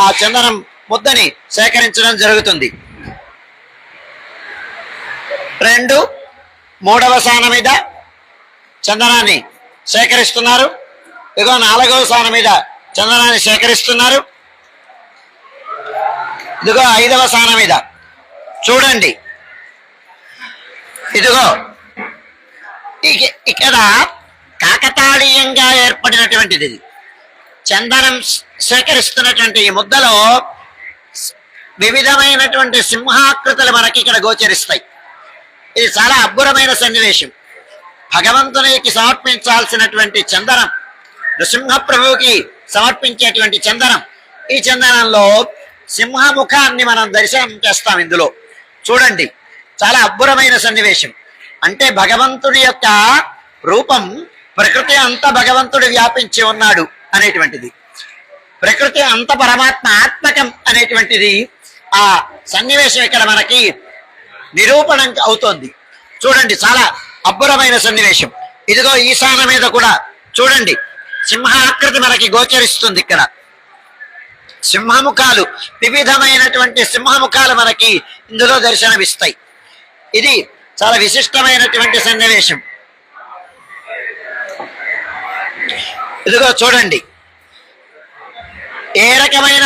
ఆ చందనం ముద్దని సేకరించడం జరుగుతుంది. 2 3వ స్థానం మీద చందనాన్ని సేకరిస్తున్నారు. ఇదిగో 4వ స్థానం మీద చందనాన్ని సేకరిస్తున్నారు. ఇదిగో 5వ స్థానం మీద చూడండి. ఇదిగో ఇక్కడ కాకతాళీయంగా ఏర్పడినటువంటిది ఇది. చందనం సేకరిస్తున్నటువంటి ఈ ముద్దలో వివిధమైనటువంటి సింహాకృతులు మనకి ఇక్కడ గోచరిస్తాయి. ఇది చాలా అద్భుతమైన సన్నివేశం. భగవంతునికి సమర్పించాల్సినటువంటి చందనం, నృసింహ ప్రభువుకి సమర్పించేటువంటి చందనం. ఈ చందనంలో సింహముఖాన్ని మనం దర్శనం చేస్తాం. ఇందులో చూడండి, చాలా అద్భుతమైన సన్నివేశం. అంటే భగవంతుడి యొక్క రూపం ప్రకృతి అంతా భగవంతుడు వ్యాపించి ఉన్నాడు అనేటువంటిది, ప్రకృతి అంత పరమాత్మ ఆత్మకం అనేటువంటిది ఆ సన్నివేశం ఇక్కడ మనకి నిరూపణం అవుతోంది. చూడండి, చాలా అద్భుతమైన సన్నివేశం. ఇదిగో ఈశాన మీద కూడా చూడండి, సింహాకృతి మనకి గోచరిస్తుంది. ఇక్కడ సింహముఖాలు, వివిధమైనటువంటి సింహముఖాలు మనకి ఇందులో దర్శనమిస్తాయి. ఇది చాలా విశిష్టమైనటువంటి సన్నివేశం. ఇదిగో చూడండి, ఏ రకమైన